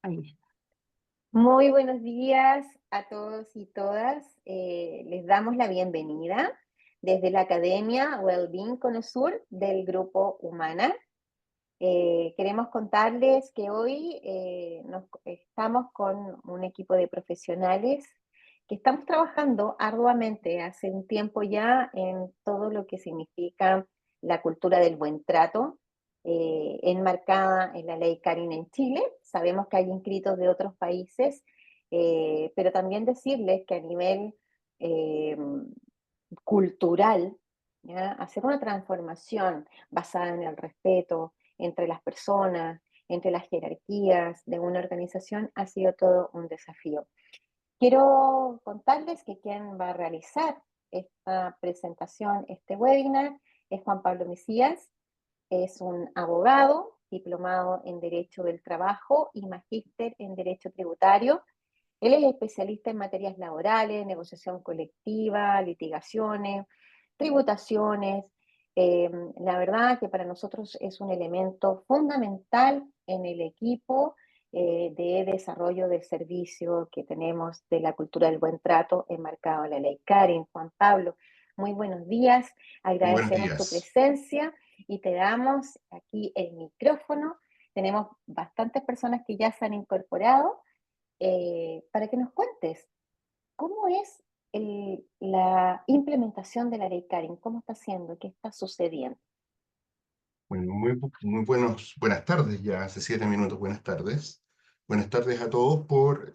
Ahí está. Muy buenos días a todos y todas. Les damos la bienvenida desde la Academia Wellbeing Conosur del Grupo Humana. Queremos contarles que hoy estamos con un equipo de profesionales que estamos trabajando arduamente hace un tiempo ya en todo lo que significa la cultura del buen trato, enmarcada en la ley Carin en Chile. Sabemos que hay inscritos de otros países, pero también decirles que a nivel eh, cultural, ¿ya? Hacer una transformación basada en el respeto entre las personas, entre las jerarquías de una organización, ha sido todo un desafío. Quiero contarles que quien va a realizar esta presentación, este webinar, es Juan Pablo Mesías. Es un abogado diplomado en Derecho del Trabajo y magíster en Derecho Tributario. Él es especialista en materias laborales, negociación colectiva, litigaciones, tributaciones. La verdad que para nosotros es un elemento fundamental en el equipo de desarrollo del servicio que tenemos de la cultura del buen trato enmarcado en la ley Karen. Juan Pablo, muy buenos días, Buenos agradecemos tu días. presencia y te damos aquí el micrófono. Tenemos bastantes personas que ya se han incorporado para que nos cuentes cómo es la implementación de la ley Karen, cómo está haciendo, qué está sucediendo. Bueno, buenas tardes, ya hace 7 minutos, buenas tardes. Buenas tardes a todos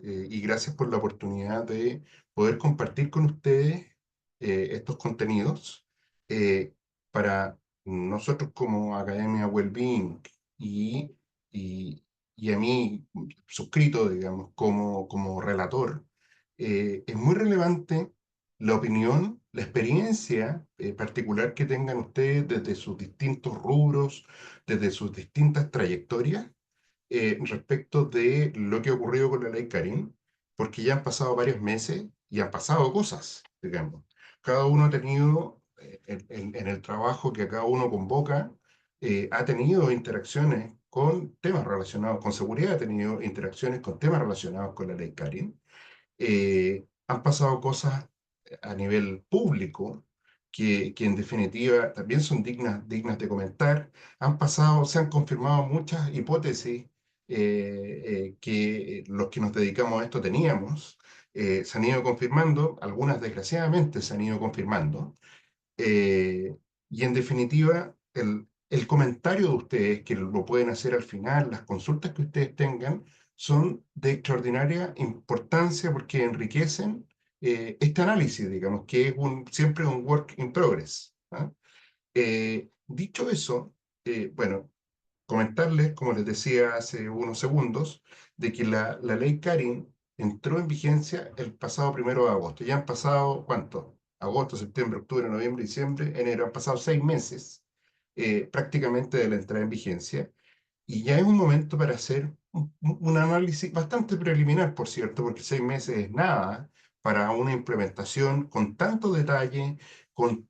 y gracias por la oportunidad de poder compartir con ustedes estos contenidos para nosotros como Academia Wellbeing y, y, y a mí suscrito, digamos, como relator. Es muy relevante la opinión, la experiencia particular que tengan ustedes desde sus distintos rubros, desde sus distintas trayectorias, respecto de lo que ha ocurrido con la ley Karim, porque ya han pasado varios meses y han pasado cosas, digamos. Cada uno ha tenido, en el trabajo que cada uno convoca, ha tenido interacciones con temas relacionados con seguridad, ha tenido interacciones con temas relacionados con la ley Karim. Han pasado cosas a nivel público que en definitiva también son dignas de comentar. Se han confirmado muchas hipótesis que los que nos dedicamos a esto teníamos. Se han ido confirmando, algunas desgraciadamente se han ido confirmando. Eh, y en definitiva, el comentario de ustedes, que lo pueden hacer al final, las consultas que ustedes tengan, son de extraordinaria importancia porque enriquecen este análisis, digamos, que es siempre un work in progress, ¿ah? Dicho eso, bueno, comentarles, como les decía hace unos segundos, de que la ley Karin entró en vigencia el pasado 1 de agosto. Ya han pasado, ¿cuánto? Agosto, septiembre, octubre, noviembre, diciembre, enero. Han pasado 6 meses prácticamente de la entrada en vigencia. Y ya es un momento para hacer un análisis bastante preliminar, por cierto, porque 6 meses es nada para una implementación con tanto detalle, con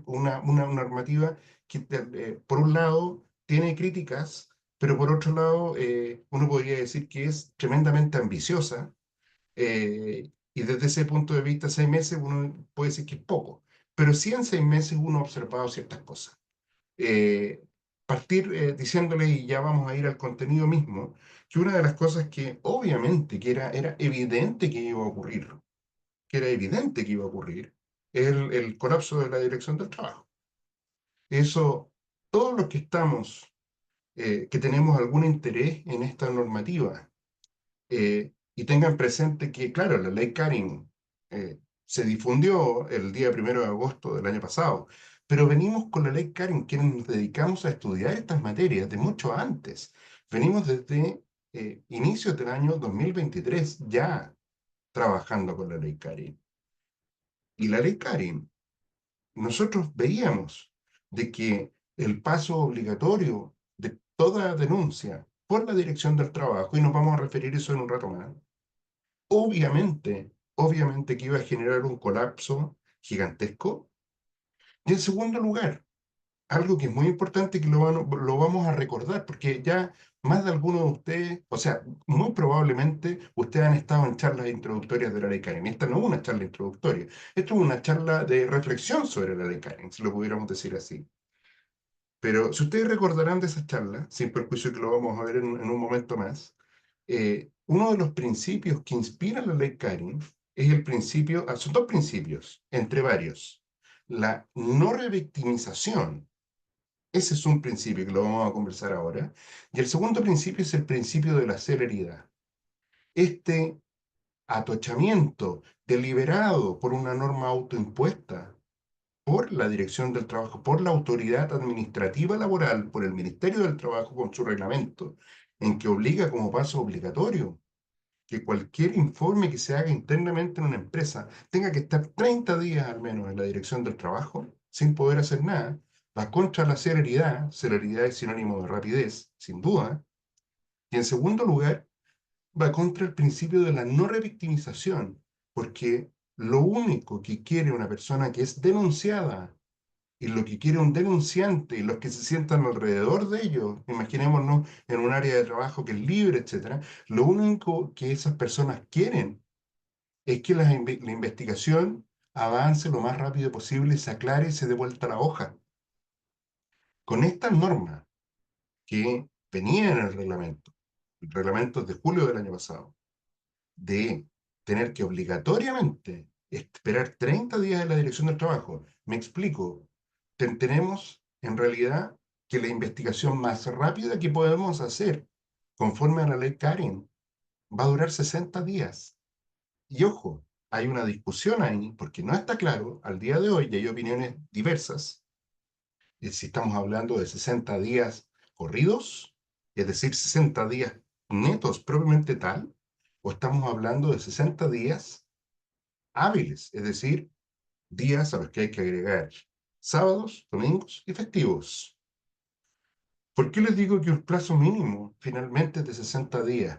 una normativa que, por un lado, tiene críticas, pero por otro lado, uno podría decir que es tremendamente ambiciosa. Y desde ese punto de vista, 6 meses uno puede decir que es poco, pero sí en 6 meses uno ha observado ciertas cosas. eh, Partir diciéndole, y ya vamos a ir al contenido mismo, que una de las cosas que obviamente que era evidente que iba a ocurrir, que era evidente que iba a ocurrir, es el colapso de la dirección del trabajo. Eso, todos los que estamos, que tenemos algún interés en esta normativa, y tengan presente que, claro, la ley Karin se difundió el día 1 de agosto del año pasado, pero venimos con la ley Karin, quienes nos dedicamos a estudiar estas materias de mucho antes. Venimos desde inicios del año 2023 ya trabajando con la ley Karin. Y la ley Karin, nosotros veíamos de que el paso obligatorio de toda denuncia por la dirección del trabajo, y nos vamos a referir a eso en un rato más, obviamente que iba a generar un colapso gigantesco. Y en segundo lugar, algo que es muy importante que lo vamos a recordar, porque ya más de algunos de ustedes, o sea, muy probablemente ustedes han estado en charlas introductorias de la ley Karen. Esta no es una charla introductoria, esto es una charla de reflexión sobre la ley Karen, si lo pudiéramos decir así. Pero si ustedes recordarán de esa charla, sin perjuicio que lo vamos a ver en un momento más, uno de los principios que inspira la ley Karen es el principio, son dos principios, entre varios. La no revictimización, ese es un principio que lo vamos a conversar ahora. Y el segundo principio es el principio de la celeridad. Este atochamiento deliberado por una norma autoimpuesta por la Dirección del Trabajo, por la Autoridad Administrativa Laboral, por el Ministerio del Trabajo con su reglamento, en que obliga como paso obligatorio que cualquier informe que se haga internamente en una empresa tenga que estar 30 días al menos en la Dirección del Trabajo sin poder hacer nada, va contra la celeridad. Celeridad es sinónimo de rapidez, sin duda. Y en segundo lugar, va contra el principio de la no revictimización, porque lo único que quiere una persona que es denunciada y lo que quiere un denunciante y los que se sientan alrededor de ellos, imaginémonos en un área de trabajo que es libre, etcétera, lo único que esas personas quieren es que la investigación avance lo más rápido posible, se aclare y se dé vuelta la hoja. Con estas normas que venían en el reglamento de julio del año pasado, de tener que obligatoriamente esperar 30 días en la Dirección del Trabajo. Me explico. Tenemos en realidad que la investigación más rápida que podemos hacer, conforme a la ley Karen, va a durar 60 días. Y ojo, hay una discusión ahí, porque no está claro, al día de hoy, y hay opiniones diversas, si estamos hablando de 60 días corridos, es decir, 60 días netos propiamente tal, o estamos hablando de 60 días hábiles, es decir, días a los que hay que agregar sábados, domingos y festivos. ¿Por qué les digo que un plazo mínimo finalmente es de 60 días?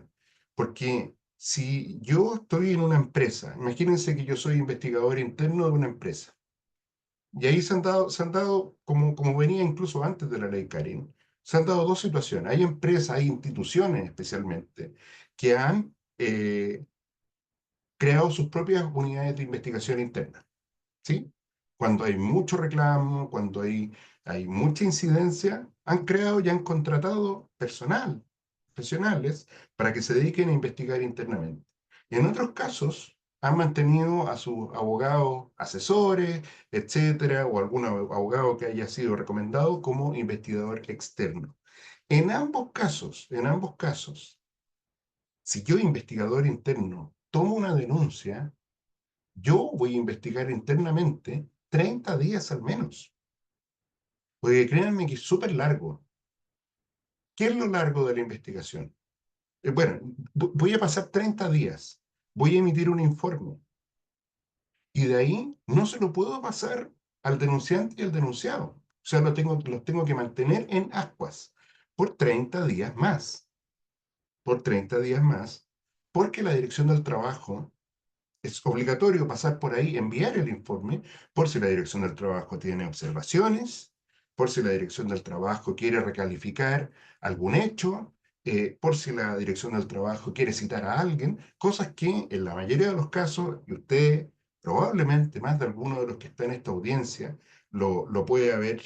Porque si yo estoy en una empresa, imagínense que yo soy investigador interno de una empresa, y ahí se han dado como venía incluso antes de la ley Karen, se han dado dos situaciones. Hay empresas, hay instituciones especialmente, que han creado sus propias unidades de investigación interna, ¿sí? Cuando hay mucho reclamo, cuando hay mucha incidencia, han creado y han contratado personal, profesionales, para que se dediquen a investigar internamente. Y en otros casos, han mantenido a sus abogados asesores, etcétera, o algún abogado que haya sido recomendado como investigador externo. En ambos casos, si yo, investigador interno, tomo una denuncia, yo voy a investigar internamente 30 días al menos. Porque créanme que es súper largo. ¿Qué es lo largo de la investigación? Bueno, voy a pasar 30 días, voy a emitir un informe y de ahí no se lo puedo pasar al denunciante y al denunciado. O sea, los tengo que mantener en ascuas por 30 días más, por 30 días más, porque la Dirección del Trabajo es obligatorio pasar por ahí, enviar el informe, por si la Dirección del Trabajo tiene observaciones, por si la Dirección del Trabajo quiere recalificar algún hecho, por si la Dirección del Trabajo quiere citar a alguien, cosas que en la mayoría de los casos, y usted probablemente más de alguno de los que está en esta audiencia lo puede haber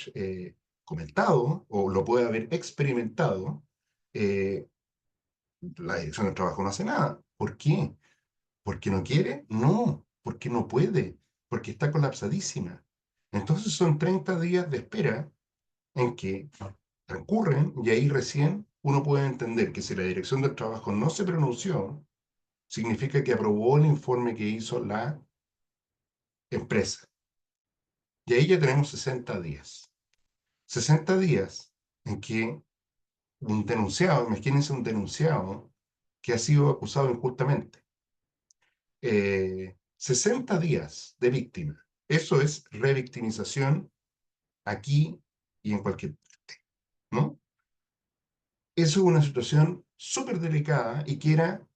comentado o lo puede haber experimentado, eh, la Dirección del Trabajo no hace nada. ¿Por qué? ¿Porque no quiere? No, porque no puede, porque está colapsadísima. Entonces son 30 días de espera en que transcurren y ahí recién uno puede entender que si la Dirección del Trabajo no se pronunció, significa que aprobó el informe que hizo la empresa. Y ahí ya tenemos 60 días. 60 días en que un denunciado, imagínense un denunciado que ha sido acusado injustamente, 60 días de víctima. Eso es revictimización aquí y en cualquier parte, ¿no? Eso es una situación súper delicada y que era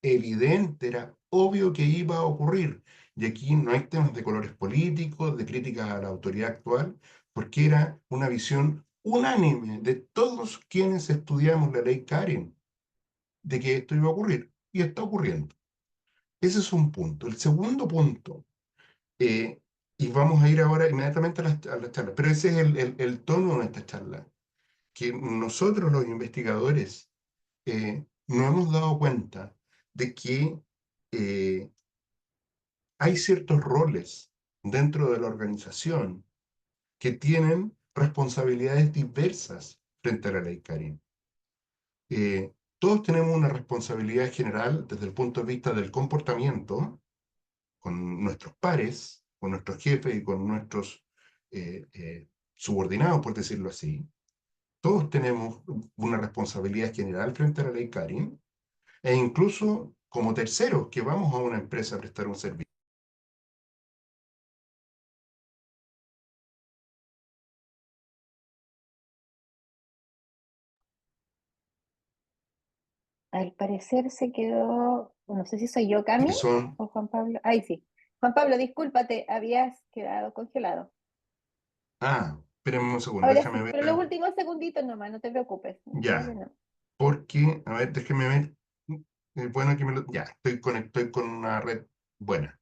evidente, era obvio que iba a ocurrir. Y aquí no hay temas de colores políticos, de crítica a la autoridad actual, porque era una visión unánime de todos quienes estudiamos la ley Karen, de que esto iba a ocurrir, y está ocurriendo. Ese es un punto. El segundo punto, eh, y vamos a ir ahora inmediatamente a las charlas, pero ese es el tono de esta charla, que nosotros los investigadores nos hemos dado cuenta de que eh, hay ciertos roles dentro de la organización que tienen responsabilidades diversas frente a la ley Karin. Todos tenemos una responsabilidad general desde el punto de vista del comportamiento con nuestros pares, con nuestros jefes y con nuestros subordinados, por decirlo así. Todos tenemos una responsabilidad general frente a la ley Karin, e incluso como terceros que vamos a una empresa a prestar un servicio. Al parecer se quedó, no sé si soy yo, Que Cami, son, o Juan Pablo. Ay, sí. Juan Pablo, discúlpate, habías quedado congelado. espérenme un segundo, Ahora déjame sí, pero los ver, últimos segunditos nomás, no te preocupes. Creo que ya, no. porque, a ver, déjeme ver, bueno, ya, estoy con una red buena.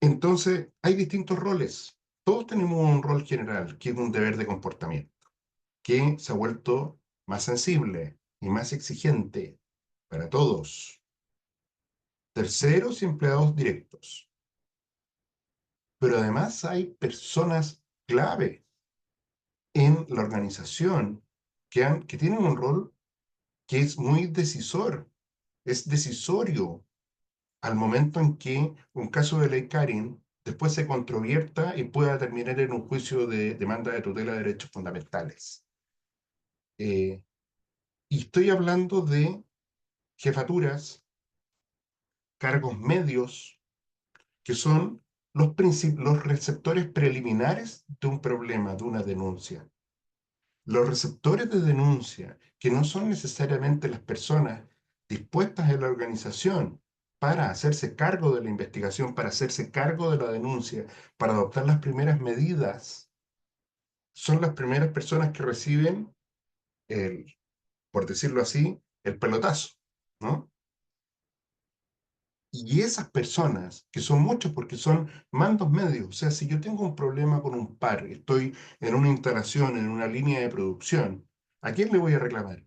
Entonces, hay distintos roles. Todos tenemos un rol general, que es un deber de comportamiento, que se ha vuelto más sensible y más exigente para todos, terceros y empleados directos. Pero además hay personas clave en la organización que tienen un rol que es muy decisor, es decisorio al momento en que un caso de ley Karin después se controvierta y pueda terminar en un juicio de demanda de tutela de derechos fundamentales. Eh, y estoy hablando de jefaturas, cargos medios, que son los receptores preliminares de un problema, de una denuncia. Los receptores de denuncia, que no son necesariamente las personas dispuestas en la organización para hacerse cargo de la investigación, para hacerse cargo de la denuncia, para adoptar las primeras medidas, son las primeras personas que reciben por decirlo así, el pelotazo, ¿no? Y esas personas, que son muchos porque son mandos medios, o sea, si yo tengo un problema con un par, estoy en una instalación, en una línea de producción, ¿a quién le voy a reclamar?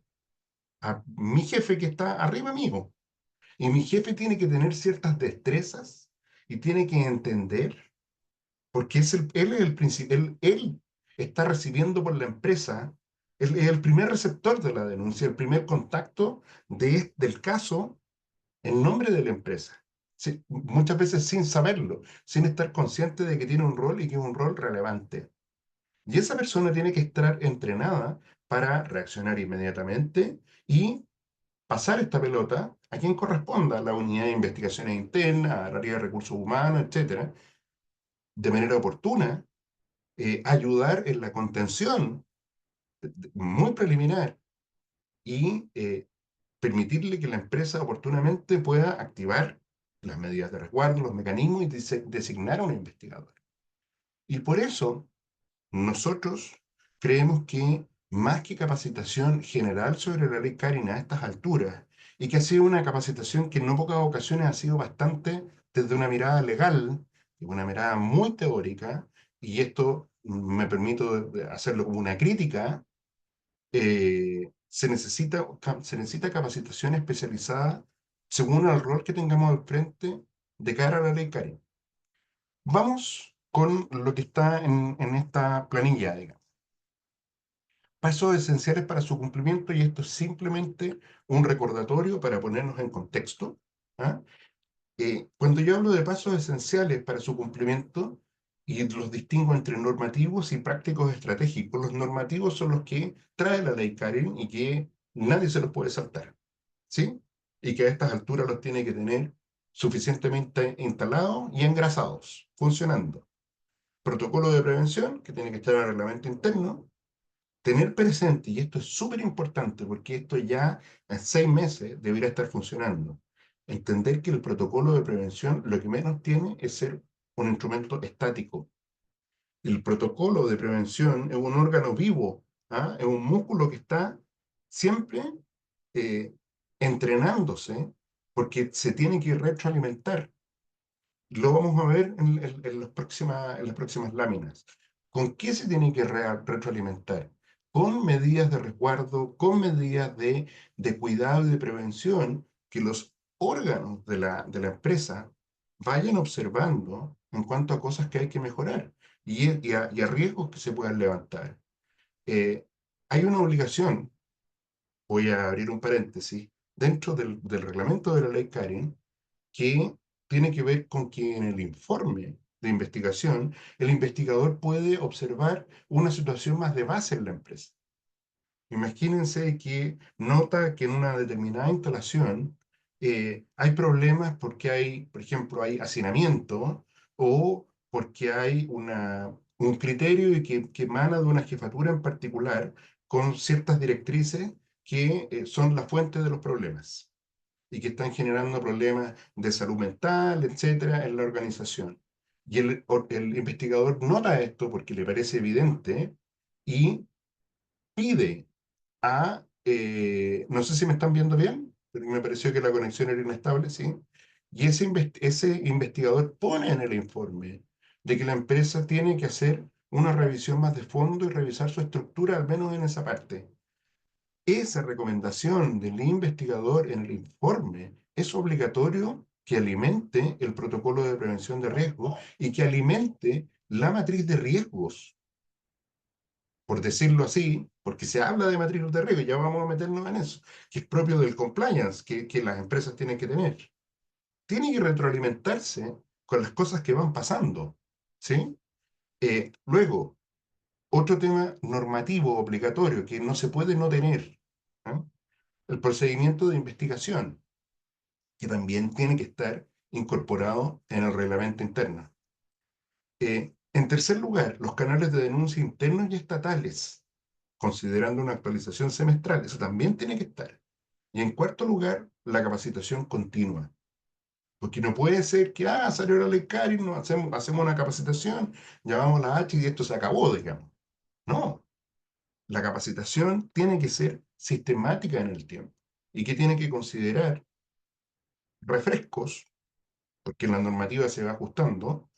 A mi jefe que está arriba mío. Y mi jefe tiene que tener ciertas destrezas y tiene que entender, porque él es el principal, él está recibiendo por la empresa, él es el primer receptor de la denuncia, el primer contacto del caso en nombre de la empresa. Sí, muchas veces sin saberlo, sin estar consciente de que tiene un rol y que es un rol relevante. Y esa persona tiene que estar entrenada para reaccionar inmediatamente y pasar esta pelota a quien corresponda, a la unidad de investigaciones internas, al área de recursos humanos, etcétera, de manera oportuna, ayudar en la contención muy preliminar y permitirle que la empresa oportunamente pueda activar las medidas de resguardo, los mecanismos y designar a un investigador. Y por eso nosotros creemos que más que capacitación general sobre la ley Karin a estas alturas, y que ha sido una capacitación que en no pocas ocasiones ha sido bastante desde una mirada legal, y una mirada muy teórica, y esto me permito hacerlo como una crítica, se necesita capacitación especializada según el rol que tengamos al frente de cara a la ley Karin. Vamos con lo que está en esta planilla, digamos. Pasos esenciales para su cumplimiento, y esto es simplemente un recordatorio para ponernos en contexto. ¿Ah? Cuando yo hablo de pasos esenciales para su cumplimiento, y los distingo entre normativos y prácticos estratégicos, los normativos son los que trae la ley Karen y que nadie se los puede saltar, ¿sí? Y que a estas alturas los tiene que tener suficientemente instalados y engrasados, funcionando. Protocolo de prevención, que tiene que estar en el reglamento interno. Tener presente, y esto es súper importante porque esto ya en 6 meses debería estar funcionando, entender que el protocolo de prevención lo que menos tiene es ser un instrumento estático. El protocolo de prevención es un órgano vivo, ¿ah? Es un músculo que está siempre eh, entrenándose porque se tiene que retroalimentar. Lo vamos a ver en las próximas láminas. ¿Con qué se tiene que retroalimentar? Con medidas de resguardo, con medidas de cuidado y de prevención que los órganos de la empresa vayan observando en cuanto a cosas que hay que mejorar y a riesgos que se puedan levantar. Eh, Hay una obligación, voy a abrir un paréntesis, dentro del reglamento de la ley Karen, que tiene que ver con que en el informe de investigación, el investigador puede observar una situación más de base en la empresa. Imagínense que nota que en una determinada instalación hay problemas porque hay, por ejemplo, hay hacinamiento o porque hay un criterio que emana de una jefatura en particular con ciertas directrices que son la fuente de los problemas y que están generando problemas de salud mental, etcétera, en la organización. Y el investigador nota esto porque le parece evidente y pide no sé si me están viendo bien, pero me pareció que la conexión era inestable, ¿sí? Y ese investigador pone en el informe de que la empresa tiene que hacer una revisión más de fondo y revisar su estructura, al menos en esa parte. Esa recomendación del investigador en el informe es obligatorio que alimente el protocolo de prevención de riesgos y que alimente la matriz de riesgos, por decirlo así, porque se habla de matriz de riesgo, ya vamos a meternos en eso, que es propio del compliance que las empresas tienen que tener. Tiene que retroalimentarse con las cosas que van pasando, ¿sí? Luego, otro tema normativo obligatorio que no se puede no tener, ¿ah? El procedimiento de investigación, que también tiene que estar incorporado en el reglamento interno. En tercer lugar, los canales de denuncia internos y estatales, considerando una actualización semestral, eso también tiene que estar. Y en cuarto lugar, la capacitación continua. Porque no puede ser que, salió la ley Karin, no hacemos una capacitación, llamamos la H y esto se acabó, digamos. No, la capacitación tiene que ser sistemática en el tiempo y que tiene que considerar refrescos, porque la normativa se va ajustando.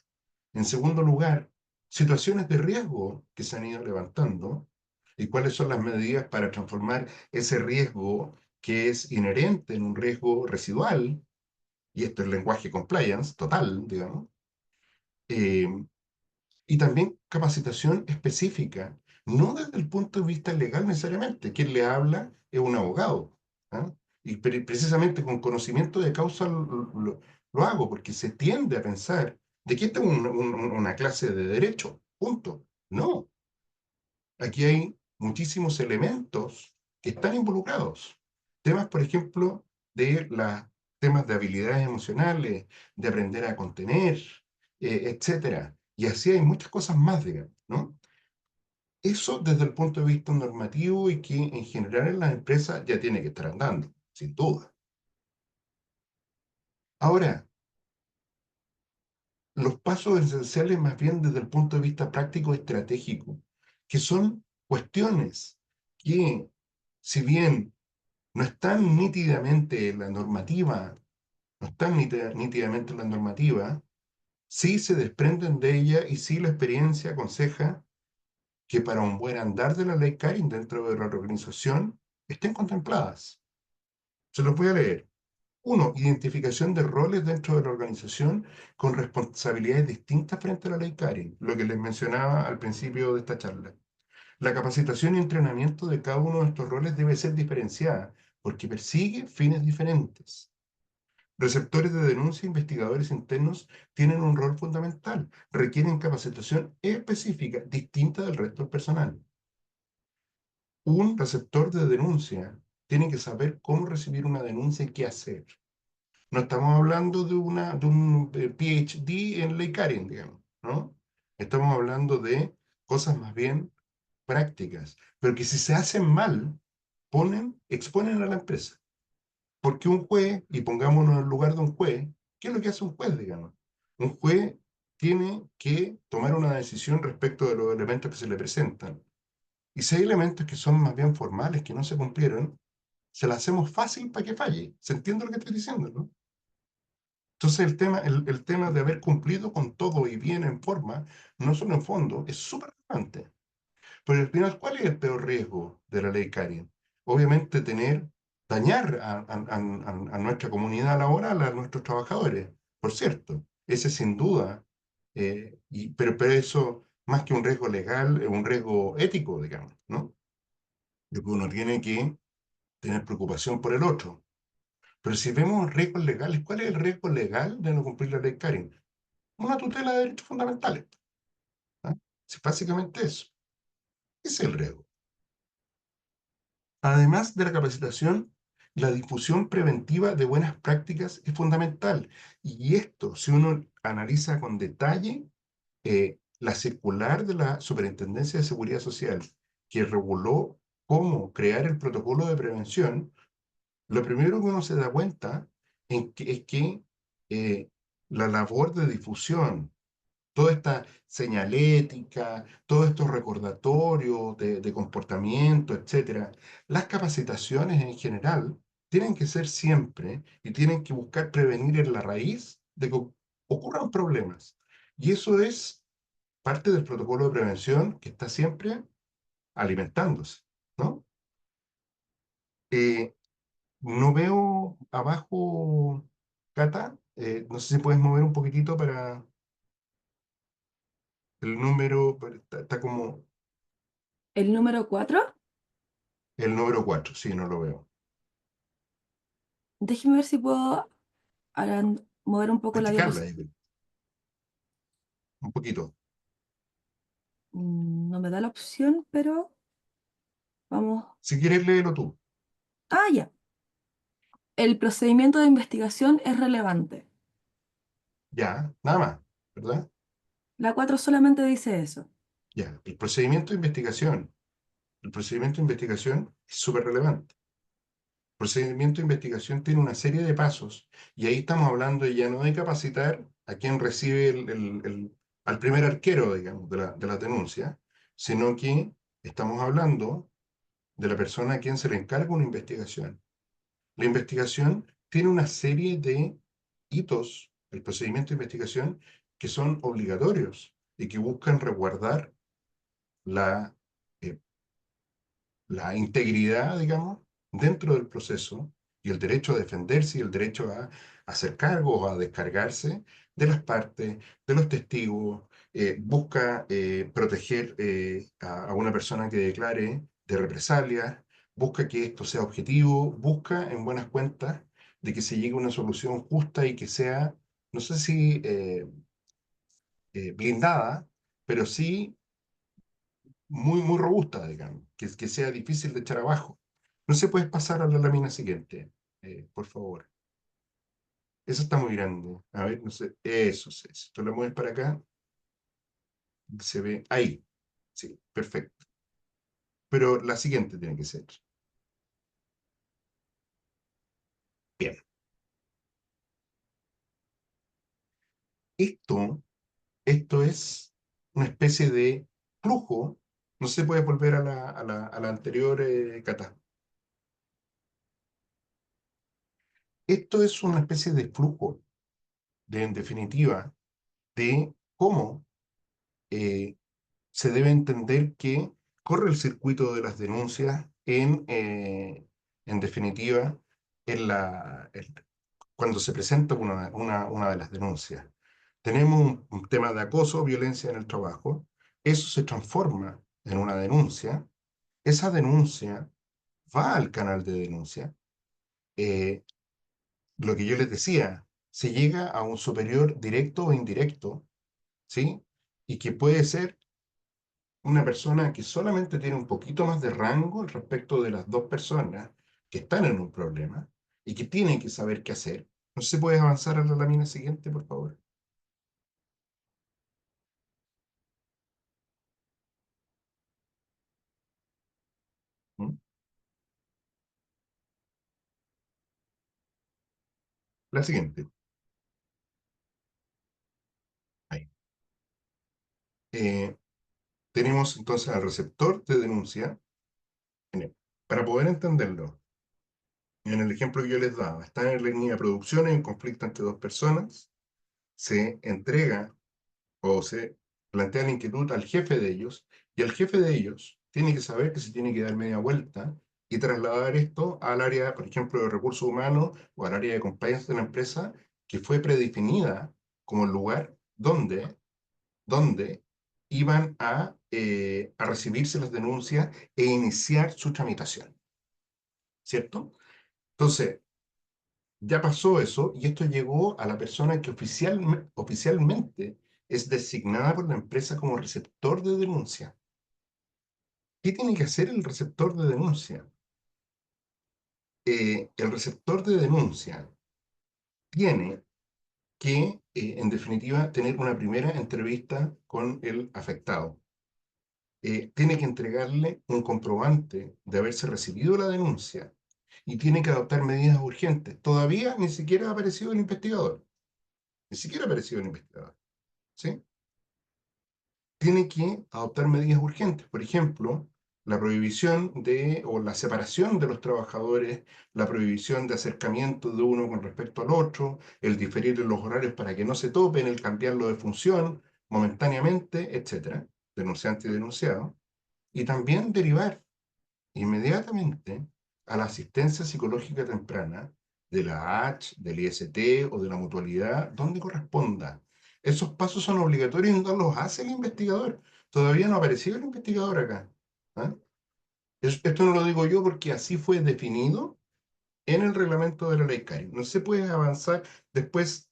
En segundo lugar, situaciones de riesgo que se han ido levantando y cuáles son las medidas para transformar ese riesgo que es inherente en un riesgo residual, y esto es lenguaje compliance total, digamos, eh, y también capacitación específica, no desde el punto de vista legal necesariamente. Quien le habla es un abogado, ¿ah? Y precisamente con conocimiento de causa lo hago, porque se tiende a pensar de que esta es una clase de derecho, punto. No, aquí hay muchísimos elementos que están involucrados. Temas, por ejemplo, temas de habilidades emocionales, de aprender a contener, etcétera. Y así hay muchas cosas más, digamos, ¿no? Eso desde el punto de vista normativo y que en general en las empresas ya tiene que estar andando, sin duda. Ahora, los pasos esenciales más bien desde el punto de vista práctico y estratégico, que son cuestiones que, si bien no están nítidamente en la normativa, no están nítidamente en la normativa, sí se desprenden de ella y sí la experiencia aconseja que para un buen andar de la ley Karin dentro de la organización estén contempladas. Se los voy a leer. Uno, identificación de roles dentro de la organización con responsabilidades distintas frente a la ley Karin, lo que les mencionaba al principio de esta charla. La capacitación y entrenamiento de cada uno de estos roles debe ser diferenciada porque persigue fines diferentes. Receptores de denuncia e investigadores internos tienen un rol fundamental, requieren capacitación específica, distinta del resto del personal. Un receptor de denuncia tiene que saber cómo recibir una denuncia y qué hacer. No estamos hablando de un PhD en ley Karen, digamos, ¿no? Estamos hablando de cosas más bien prácticas, pero que si se hacen mal, exponen a la empresa. Porque un juez, y pongámonos en el lugar de un juez, ¿qué es lo que hace un juez, digamos? Un juez tiene que tomar una decisión respecto de los elementos que se le presentan. Y si hay elementos que son más bien formales, que no se cumplieron, se la hacemos fácil para que falle. ¿Se entiende lo que estoy diciendo, no? Entonces el tema de haber cumplido con todo y bien en forma, no solo en fondo, es súper relevante. Pero al final, ¿cuál es el peor riesgo de la ley Karin? Obviamente dañar a nuestra comunidad laboral, a nuestros trabajadores, por cierto. Ese sin duda, pero eso, más que un riesgo legal, es un riesgo ético, digamos, ¿no? De que uno tiene que tener preocupación por el otro. Pero si vemos riesgos legales, ¿cuál es el riesgo legal de no cumplir la ley Karin? Una tutela de derechos fundamentales. ¿Ah? Sí, básicamente eso. Ese es el riesgo. Además de la capacitación, la difusión preventiva de buenas prácticas es fundamental. Y esto, si uno analiza con detalle la circular de la Superintendencia de Seguridad Social, que reguló cómo crear el protocolo de prevención, lo primero que uno se da cuenta es que eh, la labor de difusión, toda esta señalética, todos estos recordatorios de comportamiento, etcétera, las capacitaciones en general tienen que ser siempre y tienen que buscar prevenir en la raíz de que ocurran problemas. Y eso es parte del protocolo de prevención que está siempre alimentándose, ¿no? Eh, no veo abajo, Cata, no sé si puedes mover un poquitito para el número, está como El número 4, el número 4 sí, no lo veo. déjeme ver si puedo mover un poco la Masticarla, diapositiva. un poquito. No me da la opción, pero vamos. Si quieres, léelo tú. Ah, ya. El procedimiento de investigación es relevante. Ya, nada más, ¿verdad? La 4 solamente dice eso. Ya, el procedimiento de investigación. El procedimiento de investigación es súper relevante. El procedimiento de investigación tiene una serie de pasos y ahí estamos hablando ya no de capacitar a quien recibe al primer arquero, digamos, de la denuncia, sino que estamos hablando de la persona a quien se le encarga una investigación. La investigación tiene una serie de hitos, el procedimiento de investigación, que son obligatorios y que buscan resguardar la, eh, la integridad, digamos, dentro del proceso y el derecho a defenderse y el derecho a hacer cargos o a descargarse de las partes, de los testigos, busca proteger a una persona que declare de represalias, busca que esto sea objetivo, busca en buenas cuentas de que se llegue a una solución justa y que sea, no sé si blindada, pero sí muy robusta, digamos, que sea difícil de echar abajo. No se puede pasar a la lámina siguiente, por favor. Eso está muy grande. A ver, no sé. Eso es eso. Tú lo mueves para acá, se ve ahí. Sí, perfecto. Pero la siguiente tiene que ser. Bien. Esto, esto es una especie de flujo. No se puede volver a la anterior, Cata. Esto es una especie de flujo, en definitiva, de cómo eh, se debe entender que corre el circuito de las denuncias en definitiva, cuando se presenta una de las denuncias. Tenemos un tema de acoso, violencia en el trabajo, eso se transforma en una denuncia, esa denuncia va al canal de denuncia, eh, lo que yo les decía, se llega a un superior directo o indirecto, ¿sí? Y que puede ser una persona que solamente tiene un poquito más de rango respecto de las dos personas que están en un problema y que tienen que saber qué hacer. No sé si puedes avanzar a la lámina siguiente, por favor. ¿Mm? La siguiente. Ahí. tenemos entonces al receptor de denuncia. Para poder entenderlo, en el ejemplo que yo les daba, está en la línea de producción, hay un conflicto entre dos personas, se entrega o se plantea la inquietud al jefe de ellos, y el jefe de ellos tiene que saber que se tiene que dar media vuelta y trasladar esto al área, por ejemplo, de recursos humanos o al área de compliance de la empresa, que fue predefinida como el lugar donde iban a recibirse las denuncias e iniciar su tramitación, ¿cierto? Entonces, ya pasó eso y esto llegó a la persona que oficialmente es designada por la empresa como receptor de denuncia. ¿Qué tiene que hacer el receptor de denuncia? El receptor de denuncia tiene que, en definitiva, tener una primera entrevista con el afectado. Tiene que entregarle un comprobante de haberse recibido la denuncia y tiene que adoptar medidas urgentes. Todavía ni siquiera ha aparecido el investigador. Ni siquiera ha aparecido el investigador. ¿Sí? Tiene que adoptar medidas urgentes. Por ejemplo, la prohibición o la separación de los trabajadores, la prohibición de acercamiento de uno con respecto al otro, el diferir los horarios para que no se topen, el cambiarlo de función momentáneamente, etcétera, denunciante y denunciado, y también derivar inmediatamente a la asistencia psicológica temprana de la H, del IST o de la mutualidad, donde corresponda. Esos pasos son obligatorios y no los hace el investigador. Todavía no ha aparecido el investigador acá. ¿Ah? Esto no lo digo yo porque así fue definido en el reglamento de la ley CARI. No se puede avanzar después.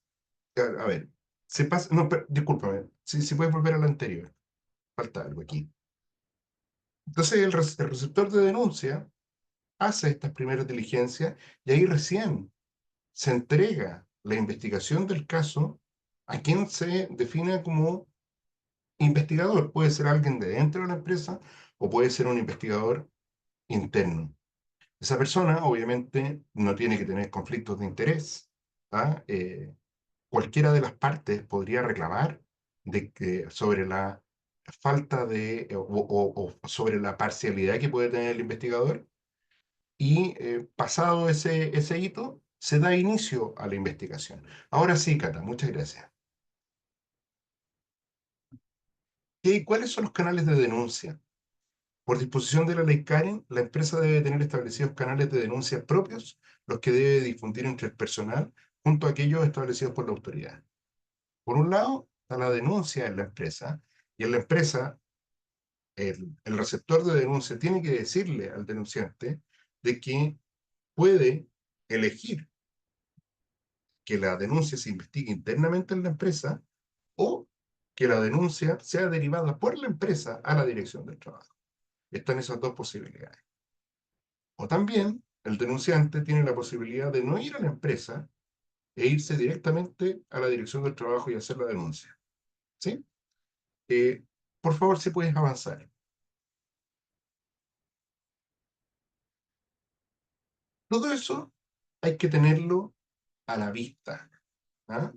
A ver, se pasa. No, discúlpame. Si puedes volver a la anterior. Falta algo aquí. Entonces, el receptor de denuncia hace estas primeras diligencias y ahí recién se entrega la investigación del caso a quien se define como investigador. Puede ser alguien de dentro de la empresa o puede ser un investigador interno. Esa persona obviamente no tiene que tener conflictos de interés. ¿Ah? Cualquiera de las partes podría reclamar sobre la falta o sobre la parcialidad que puede tener el investigador y pasado ese hito, se da inicio a la investigación. Ahora sí, Cata, muchas gracias. ¿Cuáles son los canales de denuncia? Por disposición de la ley Karen, la empresa debe tener establecidos canales de denuncia propios, los que debe difundir entre el personal, junto a aquellos establecidos por la autoridad. Por un lado, está la denuncia en la empresa, y en la empresa el receptor de denuncia tiene que decirle al denunciante de que puede elegir que la denuncia se investigue internamente en la empresa o que la denuncia sea derivada por la empresa a la dirección del trabajo. Están esas dos posibilidades. O también el denunciante tiene la posibilidad de no ir a la empresa e irse directamente a la dirección del trabajo y hacer la denuncia. ¿Sí? Eh, por favor, si puedes avanzar. Todo eso hay que tenerlo a la vista. ¿Ah?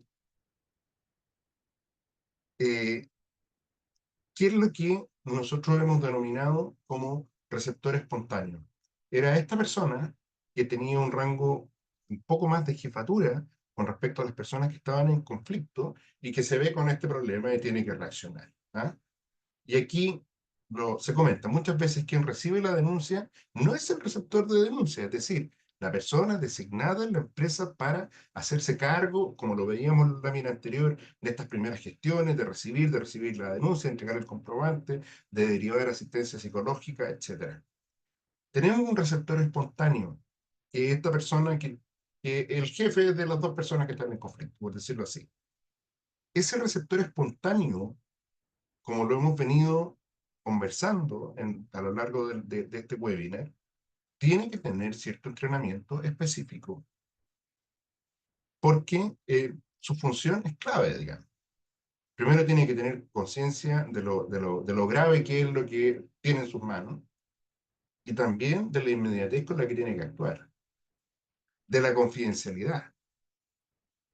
Eh, ¿Qué es lo que nosotros hemos denominado como receptor espontáneo? Era esta persona que tenía un rango un poco más de jefatura con respecto a las personas que estaban en conflicto y que se ve con este problema y tiene que reaccionar. ¿Ah? Y aquí se comenta muchas veces quien recibe la denuncia no es el receptor de denuncia, es decir, la persona designada en la empresa para hacerse cargo, como lo veíamos en la lámina anterior, de estas primeras gestiones, de recibir la denuncia, de entregar el comprobante, de derivar asistencia psicológica, etcétera. Tenemos un receptor espontáneo, que es esta persona que el jefe de las dos personas que están en conflicto, por decirlo así. Ese receptor espontáneo, como lo hemos venido conversando a lo largo de este webinar, tiene que tener cierto entrenamiento específico, porque su función es clave, digamos. Primero tiene que tener conciencia de lo grave que es lo que tiene en sus manos, y también de la inmediatez con la que tiene que actuar, de la confidencialidad,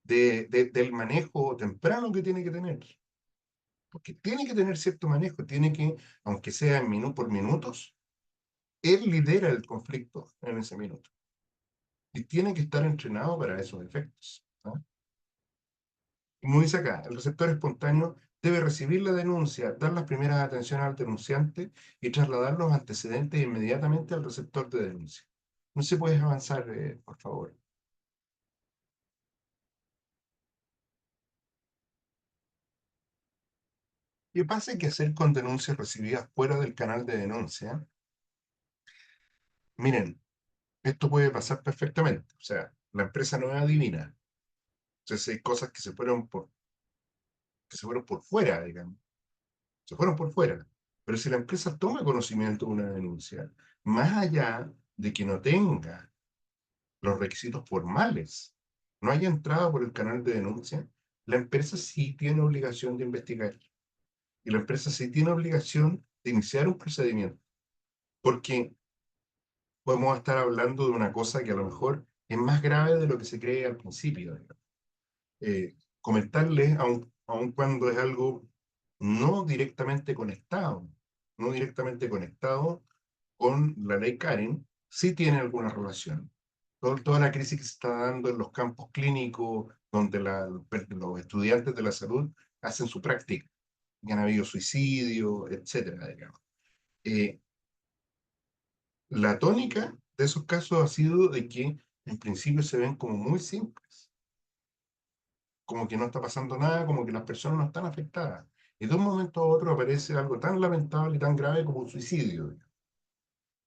del manejo temprano que tiene que tener. porque tiene que tener cierto manejo, tiene que, aunque sea en por minutos, él lidera el conflicto en ese minuto. Y tiene que estar entrenado para esos efectos, ¿no? Como dice acá, el receptor espontáneo debe recibir la denuncia, dar las primeras atenciones al denunciante y trasladar los antecedentes inmediatamente al receptor de denuncia. No se puede avanzar, por favor. ¿Qué pasa que hacer con denuncias recibidas fuera del canal de denuncia? Miren, esto puede pasar perfectamente. O sea, la empresa no es adivina. Entonces hay cosas que se fueron por fuera, digamos. Se fueron por fuera. Pero si la empresa toma conocimiento de una denuncia, más allá de que no tenga los requisitos formales, no haya entrado por el canal de denuncia, la empresa sí tiene obligación de investigar. Y la empresa sí tiene obligación de iniciar un procedimiento. Porque podemos estar hablando de una cosa que a lo mejor es más grave de lo que se cree al principio, digamos. Comentarles, aun cuando es algo no directamente conectado, no directamente conectado con la ley Karen, sí tiene alguna relación. Toda la crisis que se está dando en los campos clínicos, donde los estudiantes de la salud hacen su práctica, y han habido suicidios, etcétera, digamos. Eh, la tónica de esos casos ha sido de que en principio se ven como muy simples, como que no está pasando nada, como que las personas no están afectadas. Y de un momento a otro aparece algo tan lamentable y tan grave como un suicidio.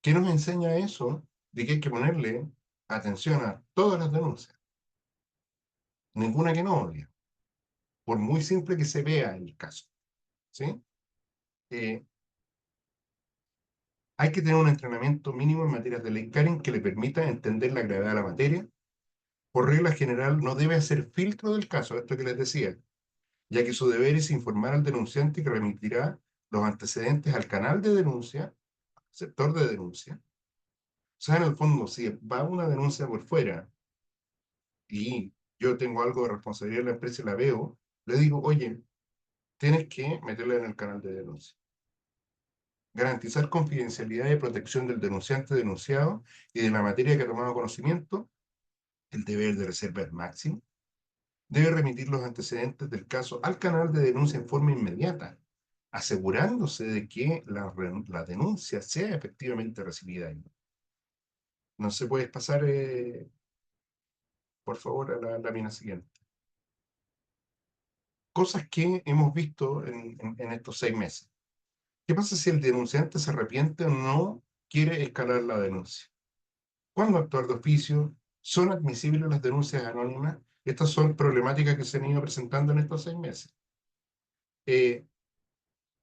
¿Qué nos enseña eso? De que hay que ponerle atención a todas las denuncias, ninguna que no odie, por muy simple que se vea el caso, ¿sí? Eh, hay que tener un entrenamiento mínimo en materias de ley Karen que le permita entender la gravedad de la materia. Por regla general, no debe hacer filtro del caso, esto que les decía, ya que su deber es informar al denunciante que remitirá los antecedentes al canal de denuncia, sector de denuncia. O sea, en el fondo, si va una denuncia por fuera y yo tengo algo de responsabilidad en la empresa y la veo, le digo, oye, tienes que meterla en el canal de denuncia. Garantizar confidencialidad y protección del denunciante denunciado y de la materia que ha tomado conocimiento, el deber de reserva es máximo. Debe remitir los antecedentes del caso al canal de denuncia en forma inmediata, asegurándose de que la denuncia sea efectivamente recibida. No se puede pasar, por favor, a la lámina siguiente. Cosas que hemos visto en estos 6 meses. ¿Qué pasa si el denunciante se arrepiente o no quiere escalar la denuncia? ¿Cuándo actuar de oficio? ¿Son admisibles las denuncias anónimas? Estas son problemáticas que se han ido presentando en estos 6 meses. Eh,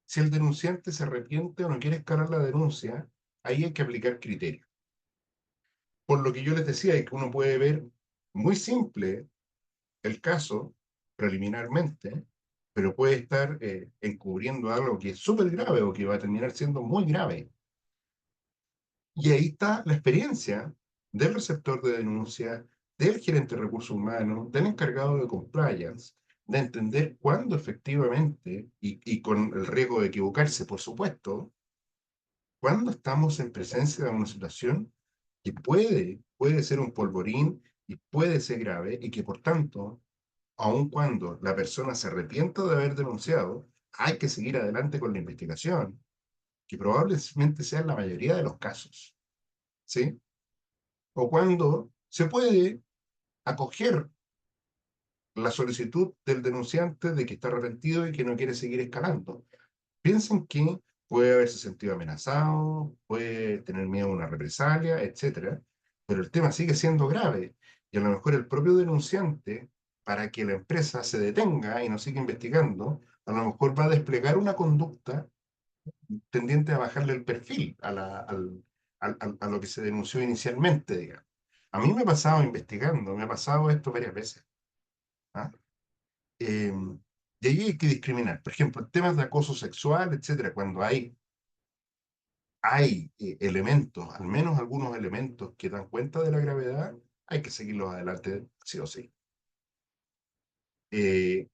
si el denunciante se arrepiente o no quiere escalar la denuncia, ahí hay que aplicar criterios. Por lo que yo les decía, es que uno puede ver muy simple el caso preliminarmente, pero puede estar encubriendo algo que es súper grave o que va a terminar siendo muy grave. Y ahí está la experiencia del receptor de denuncia, del gerente de recursos humanos, del encargado de compliance, de entender cuándo efectivamente, y con el riesgo de equivocarse, por supuesto, cuándo estamos en presencia de una situación que puede ser un polvorín y puede ser grave y que por tanto, aun cuando la persona se arrepienta de haber denunciado, hay que seguir adelante con la investigación, que probablemente sea la mayoría de los casos, ¿sí? O cuando se puede acoger la solicitud del denunciante de que está arrepentido y que no quiere seguir escalando. Piensen que puede haberse sentido amenazado, puede tener miedo a una represalia, etcétera, pero el tema sigue siendo grave y a lo mejor el propio denunciante, para que la empresa se detenga y no siga investigando, a lo mejor va a desplegar una conducta tendiente a bajarle el perfil a lo que se denunció inicialmente, digamos. A mí me ha pasado investigando, me ha pasado esto varias veces. ¿Ah? Eh, y ahí hay que discriminar. Por ejemplo, temas de acoso sexual, etcétera, cuando hay elementos, al menos algunos elementos que dan cuenta de la gravedad, hay que seguirlos adelante sí o sí. Eh,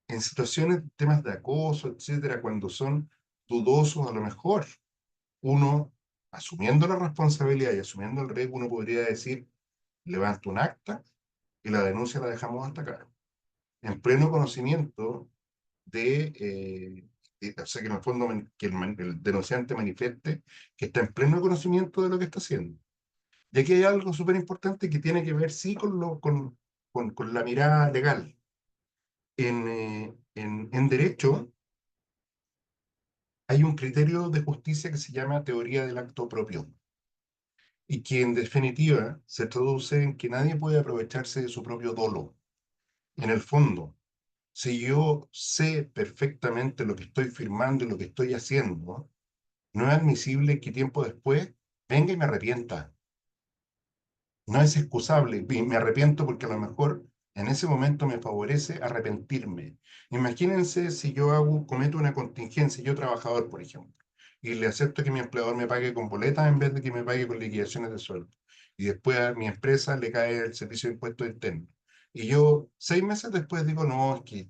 en situaciones, temas de acoso, etcétera, cuando son dudosos, a lo mejor uno, asumiendo la responsabilidad y asumiendo el riesgo, uno podría decir, levanto un acta y la denuncia la dejamos hasta acá, en pleno conocimiento o sea, que en el fondo el denunciante manifieste que está en pleno conocimiento de lo que está haciendo. Y aquí hay algo súper importante que tiene que ver, sí, con la mirada legal. En derecho hay un criterio de justicia que se llama teoría del acto propio y que en definitiva se traduce en que nadie puede aprovecharse de su propio dolo. En el fondo, si yo sé perfectamente lo que estoy firmando y lo que estoy haciendo, no es admisible que tiempo después venga y me arrepienta. No es excusable. Y me arrepiento porque a lo mejor en ese momento me favorece arrepentirme. Imagínense si yo cometo una contingencia, yo trabajador, por ejemplo, y le acepto que mi empleador me pague con boletas en vez de que me pague con liquidaciones de sueldo. Y después a mi empresa le cae el servicio de impuestos internos. Y yo 6 meses después digo, no, es que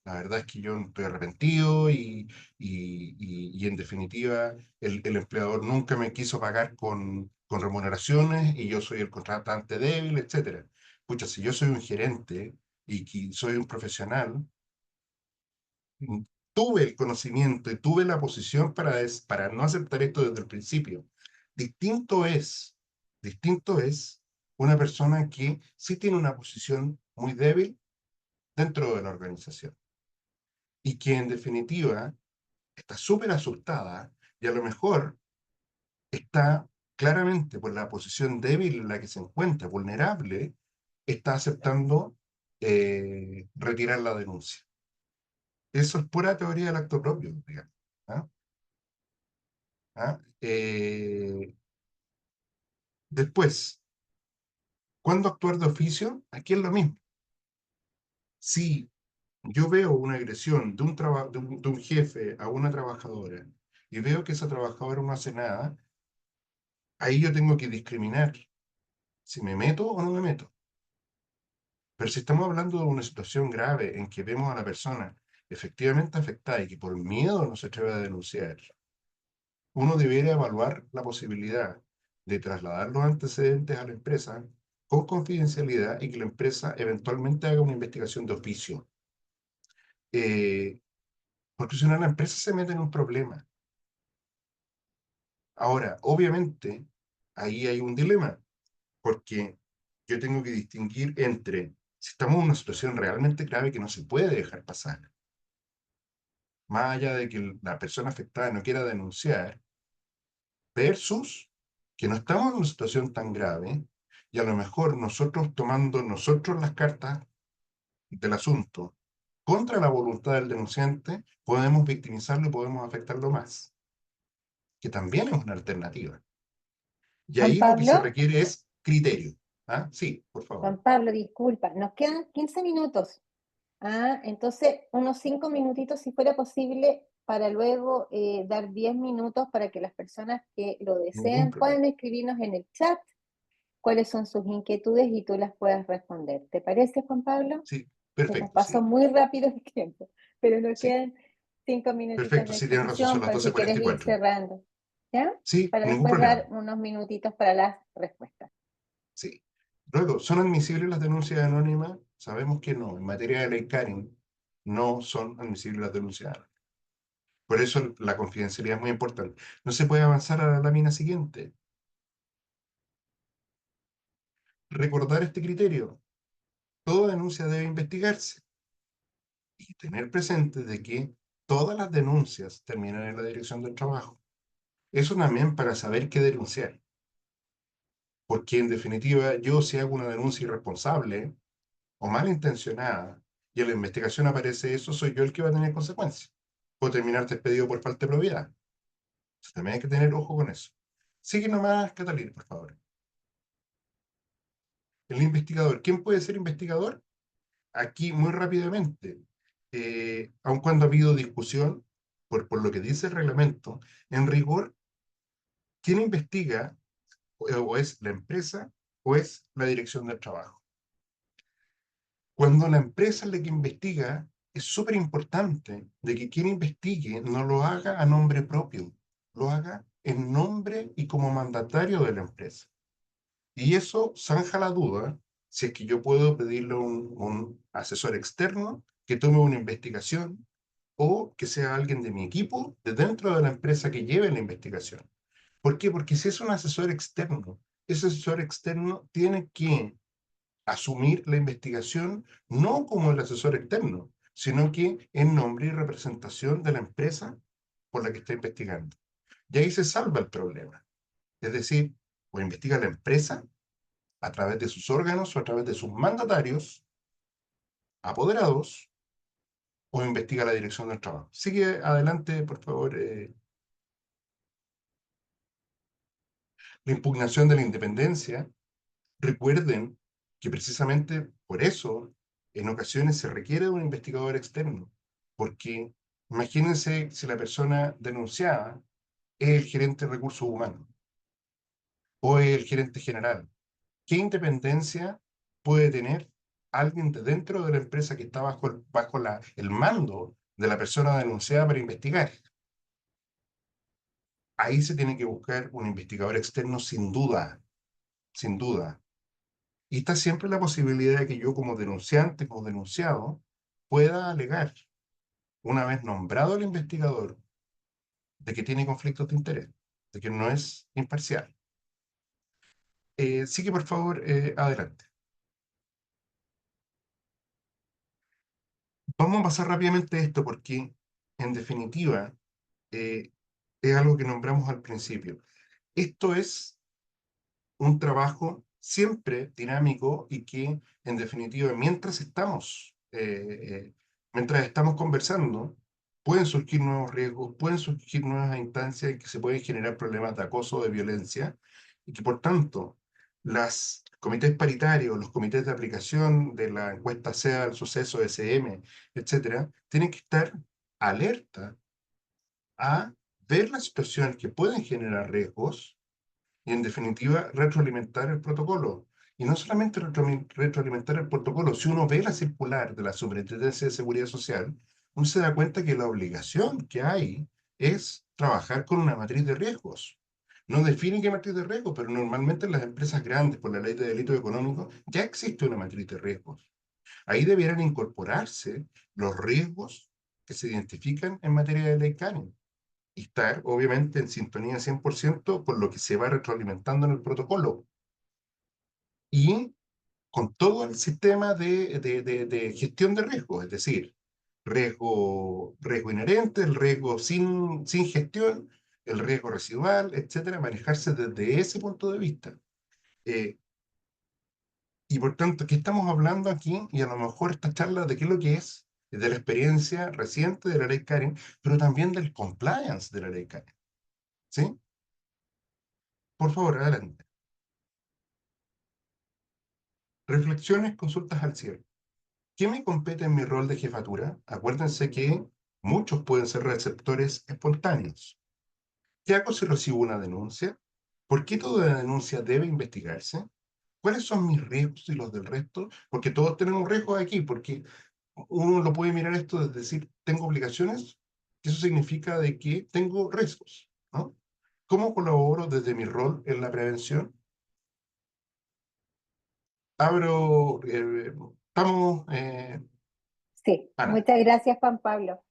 la verdad es que yo estoy arrepentido y en definitiva el empleador nunca me quiso pagar con remuneraciones y yo soy el contratante débil, etcétera. Pucha, si yo soy un gerente y que soy un profesional, mm, tuve el conocimiento y tuve la posición para no aceptar esto desde el principio. Distinto es, distinto es una persona que sí tiene una posición muy débil dentro de la organización y que en definitiva está súper asustada y a lo mejor está claramente por la posición débil en la que se encuentra, vulnerable, está aceptando retirar la denuncia. Eso es pura teoría del acto propio, digamos. ¿Ah? ¿Ah? Después, ¿cuándo actuar de oficio? Aquí es lo mismo. Si yo veo una agresión de un jefe a una trabajadora y veo que esa trabajadora no hace nada, ahí yo tengo que discriminar si me meto o no me meto. Pero si estamos hablando de una situación grave en que vemos a la persona efectivamente afectada y que por miedo no se atreve a denunciar, uno debería evaluar la posibilidad de trasladar los antecedentes a la empresa con confidencialidad y que la empresa eventualmente haga una investigación de oficio. Eh, Porque si no, la empresa se mete en un problema. Ahora, obviamente, ahí hay un dilema, porque yo tengo que distinguir entre si estamos en una situación realmente grave que no se puede dejar pasar, más allá de que la persona afectada no quiera denunciar, versus que no estamos en una situación tan grave y a lo mejor nosotros tomando nosotros las cartas del asunto contra la voluntad del denunciante, podemos victimizarlo y podemos afectarlo más, que también es una alternativa. Y Juan ahí lo que se Pablo, requiere es criterio. ¿Ah? Sí, por favor. Juan Pablo, disculpa, nos quedan 15 minutos. Ah, entonces unos 5 minutitos si fuera posible para luego dar 10 minutos para que las personas que lo Ningún deseen problema. puedan escribirnos en el chat cuáles son sus inquietudes y tú las puedas responder. ¿Te parece, Juan Pablo? Sí, Se nos perfecto, pasó sí. muy rápido el tiempo, pero nos Sí, quedan 5 minutitos perfecto, de sí, tienes razón, son exposición las por doce si cuarenta quieres y ir cuatro cerrando, ¿ya? Sí, Para ningún después problema. dar unos minutitos para las respuestas. Sí. Luego, ¿son admisibles las denuncias anónimas? Sabemos que no. En materia de ley Karen, no son admisibles las denuncias anónimas. Por eso la confidencialidad es muy importante. No se puede avanzar a la lámina siguiente. Recordar este criterio. Toda denuncia debe investigarse y tener presente de que todas las denuncias terminan en la dirección del trabajo. Eso también para saber qué denunciar. Porque en definitiva, yo si hago una denuncia irresponsable o malintencionada y en la investigación aparece eso, soy yo el que va a tener consecuencias. Puedo terminar despedido por falta de probidad. Entonces, también hay que tener ojo con eso. Sigue nomás, Catalina, por favor. El investigador. ¿Quién puede ser investigador? Aquí, muy rápidamente, aun cuando ha habido discusión, por lo que dice el reglamento, en rigor, ¿quién investiga o es la empresa o es la dirección del trabajo? Cuando la empresa es la que investiga, es súper importante de que quien investigue no lo haga a nombre propio, lo haga en nombre y como mandatario de la empresa. Y eso zanja la duda si es que yo puedo pedirle a un asesor externo que tome una investigación o que sea alguien de mi equipo, de dentro de la empresa que lleve la investigación. ¿Por qué? Porque si es un asesor externo, ese asesor externo tiene que asumir la investigación no como el asesor externo, sino que en nombre y representación de la empresa por la que está investigando. Y ahí se salva el problema. Es decir, o investiga la empresa a través de sus órganos o a través de sus mandatarios apoderados, o investiga la dirección del trabajo. Sigue adelante, por favor. La impugnación de la independencia. Recuerden que precisamente por eso en ocasiones se requiere de un investigador externo, porque imagínense si la persona denunciada es el gerente de recursos humanos o es el gerente general. ¿Qué independencia puede tener alguien de dentro de la empresa que está bajo el mando de la persona denunciada para investigar? Ahí se tiene que buscar un investigador externo sin duda, sin duda. Y está siempre la posibilidad de que yo como denunciante, como denunciado, pueda alegar, una vez nombrado el investigador, de que tiene conflictos de interés, de que no es imparcial. Sigue, por favor, adelante. Vamos a pasar rápidamente esto porque, en definitiva, eh, es algo que nombramos al principio. Esto es un trabajo siempre dinámico y que, en definitiva, mientras estamos conversando, pueden surgir nuevos riesgos, pueden surgir nuevas instancias en que se pueden generar problemas de acoso, de violencia, y que, por tanto, los comités paritarios, los comités de aplicación de la encuesta SEA al suceso, SM, etcétera, tienen que estar alerta a ver las situaciones que pueden generar riesgos y, en definitiva, retroalimentar el protocolo. Y no solamente retroalimentar el protocolo, si uno ve la circular de la Superintendencia de Seguridad Social, uno se da cuenta que la obligación que hay es trabajar con una matriz de riesgos. No define qué matriz de riesgos, pero normalmente en las empresas grandes, por la ley de delitos económicos, ya existe una matriz de riesgos. Ahí debieran incorporarse los riesgos que se identifican en materia de ley Canning y estar, obviamente, en sintonía 100% con lo que se va retroalimentando en el protocolo y con todo el sistema de gestión de riesgo, es decir, riesgo inherente, el riesgo sin gestión, el riesgo residual, etcétera, manejarse desde ese punto de vista. Eh, y por tanto, ¿qué estamos hablando aquí? Y a lo mejor esta charla de qué es lo que es, de la experiencia reciente de la ley Karen, pero también del compliance de la ley Karen. ¿Sí? Por favor, adelante. Reflexiones, consultas al cierre. ¿Qué me compete en mi rol de jefatura? Acuérdense que muchos pueden ser receptores espontáneos. ¿Qué hago si recibo una denuncia? ¿Por qué toda denuncia debe investigarse? ¿Cuáles son mis riesgos y los del resto? Porque todos tenemos riesgos aquí, porque uno lo puede mirar esto de decir, tengo obligaciones, eso significa de que tengo riesgos, ¿no? ¿Cómo colaboro desde mi rol en la prevención? Abro, estamos, Sí, Ana. muchas gracias, Juan Pablo.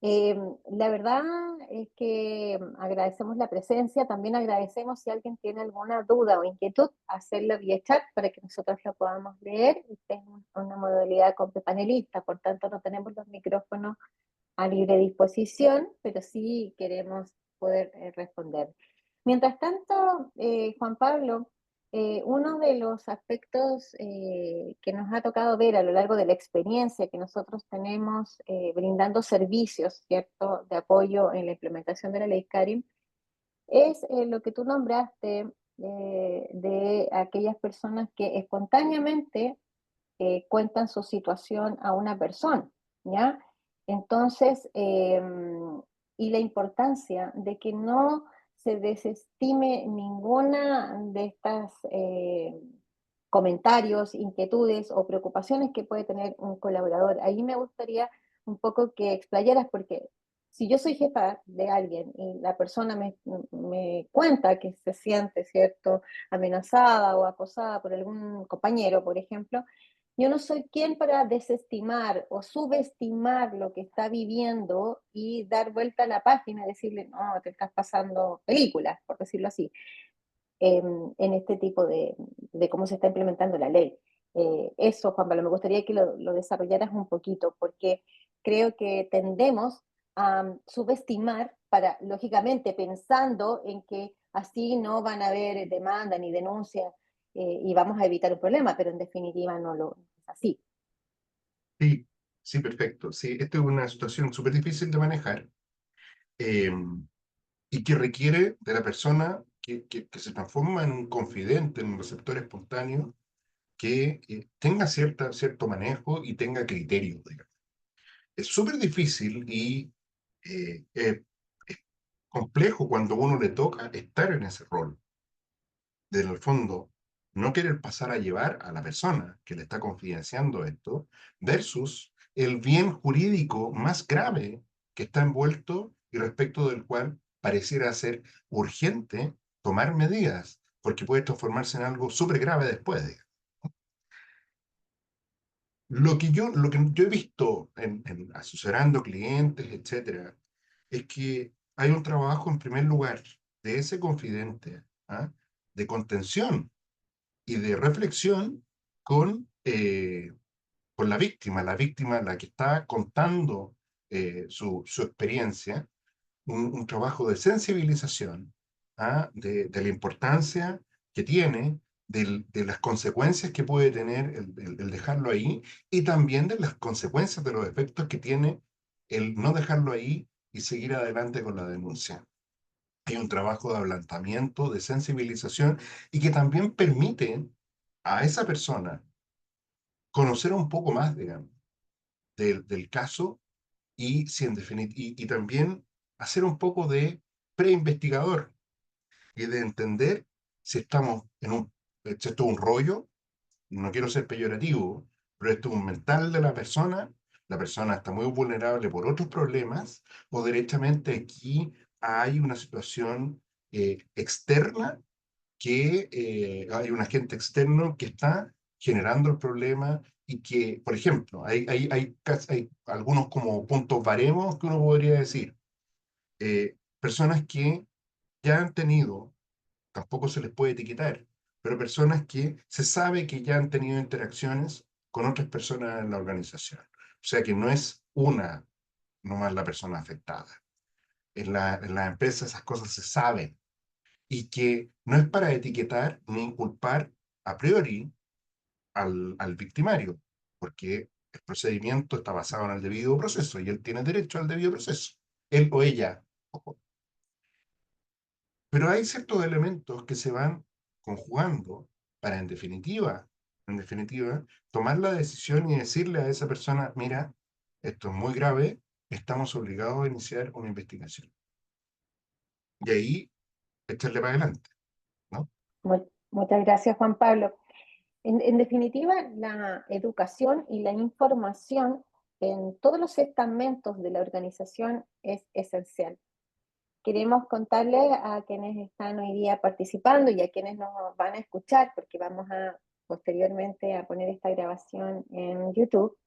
La verdad es que agradecemos la presencia, también agradecemos si alguien tiene alguna duda o inquietud, hacerlo vía chat para que nosotros lo podamos leer. Esta es una modalidad con panelista, por tanto no tenemos los micrófonos a libre disposición, pero sí queremos poder responder. Mientras tanto, Juan Pablo, uno de los aspectos que nos ha tocado ver a lo largo de la experiencia que nosotros tenemos brindando servicios, ¿cierto?, de apoyo en la implementación de la ley Karim, es lo que tú nombraste de aquellas personas que espontáneamente cuentan su situación a una persona, ¿ya? Entonces, y la importancia de que no se desestime ninguna de estas comentarios, inquietudes o preocupaciones que puede tener un colaborador. Ahí me gustaría un poco que explayaras, porque si yo soy jefa de alguien y la persona me cuenta que se siente, ¿cierto?, amenazada o acosada por algún compañero, por ejemplo, yo no soy quien para desestimar o subestimar lo que está viviendo y dar vuelta a la página y decirle, no, te estás pasando películas, por decirlo así, en este tipo de cómo se está implementando la ley. Eso, Juan Pablo, me gustaría que lo desarrollaras un poquito, porque creo que tendemos a subestimar para, lógicamente, pensando en que así no van a haber demanda ni denuncia y vamos a evitar un problema, pero en definitiva no lo es así. Sí, sí, perfecto. Sí, esta es una situación súper difícil de manejar, eh, y que requiere de la persona que se transforma en un confidente, en un receptor espontáneo, que tenga cierto manejo y tenga criterio, digamos. Es súper difícil y es complejo cuando uno le toca estar en ese rol, de en el fondo no querer pasar a llevar a la persona que le está confidenciando esto, versus el bien jurídico más grave que está envuelto y respecto del cual pareciera ser urgente tomar medidas, porque puede transformarse en algo súper grave después, digamos. Lo que yo he visto en asesorando clientes, etcétera, es que hay un trabajo en primer lugar de ese confidente, ¿ah?, de contención y de reflexión con la víctima, la que está contando su experiencia, un trabajo de sensibilización, ¿ah?, de la importancia que tiene, de las consecuencias que puede tener el dejarlo ahí, y también de las consecuencias de los efectos que tiene el no dejarlo ahí y seguir adelante con la denuncia. Hay un trabajo de ablandamiento, de sensibilización, y que también permite a esa persona conocer un poco más, digamos, del caso, y, si en y también hacer un poco de preinvestigador y de entender si estamos si esto es un rollo, no quiero ser peyorativo, pero esto es un mental de la persona está muy vulnerable por otros problemas, o derechamente aquí hay una situación externa, que hay un agente externo que está generando el problema, y que, por ejemplo, hay algunos como puntos baremos que uno podría decir. Personas que ya han tenido, tampoco se les puede etiquetar, pero personas que se sabe que ya han tenido interacciones con otras personas en la organización. O sea que no es una nomás la persona afectada. En la empresa esas cosas se saben, y que no es para etiquetar ni inculpar a priori al victimario, porque el procedimiento está basado en el debido proceso y él tiene derecho al debido proceso, él o ella. Ojo. Pero hay ciertos elementos que se van conjugando para, en definitiva, tomar la decisión y decirle a esa persona, mira, esto es muy grave, estamos obligados a iniciar una investigación. Y ahí echarle para adelante, ¿no? Muchas gracias, Juan Pablo. En definitiva, la educación y la información en todos los estamentos de la organización es esencial. Queremos contarles a quienes están hoy día participando y a quienes nos van a escuchar, porque vamos a posteriormente a poner esta grabación en YouTube,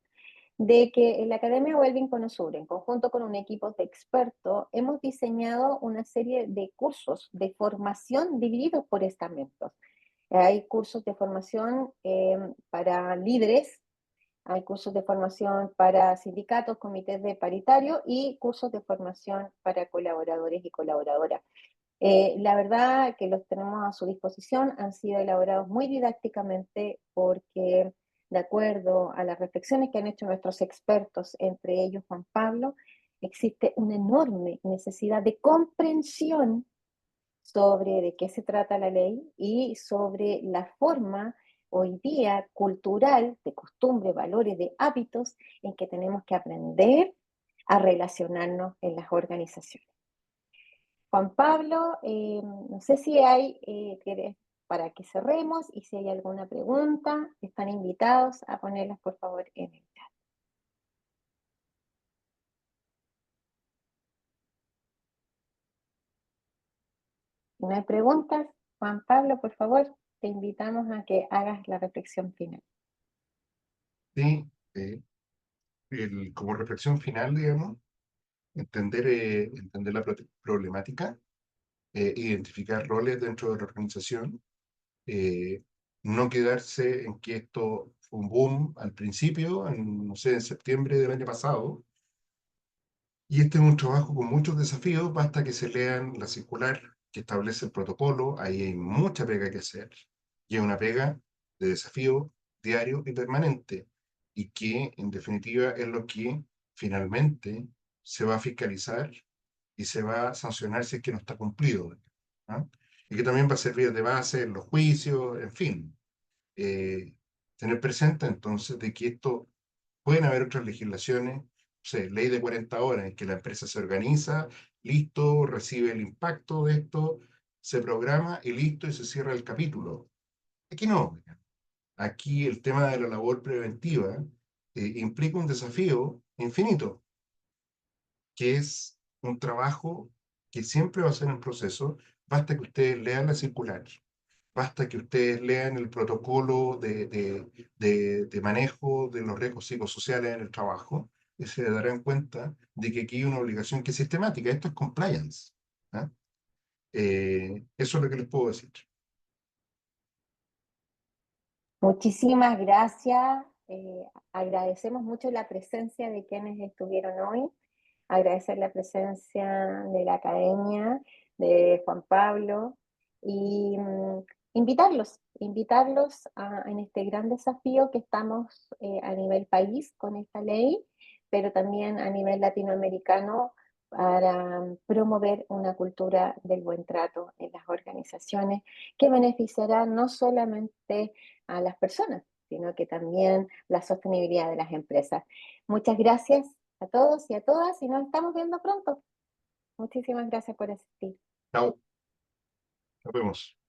de que en la Academia Wellbeing Conosur, en conjunto con un equipo de expertos, hemos diseñado una serie de cursos de formación divididos por estamentos. Hay cursos de formación para líderes, hay cursos de formación para sindicatos, comités de paritario y cursos de formación para colaboradores y colaboradoras. La verdad que los tenemos a su disposición, han sido elaborados muy didácticamente porque, de acuerdo a las reflexiones que han hecho nuestros expertos, entre ellos Juan Pablo, existe una enorme necesidad de comprensión sobre de qué se trata la ley y sobre la forma hoy día cultural, de costumbre, valores, de hábitos en que tenemos que aprender a relacionarnos en las organizaciones. Juan Pablo, no sé si hay, para que cerremos, y si hay alguna pregunta, están invitados a ponerlas por favor en el chat. Si no hay preguntas, Juan Pablo, por favor, te invitamos a que hagas la reflexión final. Sí, como reflexión final, digamos, entender la problemática, identificar roles dentro de la organización, eh, no quedarse en que esto fue un boom al principio, no sé, en septiembre del año pasado, y este es un trabajo con muchos desafíos, basta que se lean la circular que establece el protocolo, ahí hay mucha pega que hacer, y es una pega de desafío diario y permanente, y que en definitiva es lo que finalmente se va a fiscalizar y se va a sancionar si es que no está cumplido, ¿ah? Y que también va a servir de base en los juicios, en fin. Tener presente entonces de que esto pueden haber otras legislaciones, no sé, ley de 40 horas, en que la empresa se organiza, listo, recibe el impacto de esto, se programa y listo, y se cierra el capítulo. Aquí no. Aquí el tema de la labor preventiva implica un desafío infinito, que es un trabajo que siempre va a ser en proceso. Basta que ustedes lean la circular, basta que ustedes lean el protocolo de manejo de los riesgos psicosociales en el trabajo y se darán cuenta de que aquí hay una obligación que es sistemática. Esto es compliance, ¿ah? Eso es lo que les puedo decir. Muchísimas gracias. Agradecemos mucho la presencia de quienes estuvieron hoy. Agradecer la presencia de la academia, de Juan Pablo, y invitarlos en este gran desafío que estamos a nivel país con esta ley, pero también a nivel latinoamericano para promover una cultura del buen trato en las organizaciones que beneficiará no solamente a las personas, sino que también la sostenibilidad de las empresas. Muchas gracias a todos y a todas y nos estamos viendo pronto. Muchísimas gracias por asistir. Chao, nos vemos.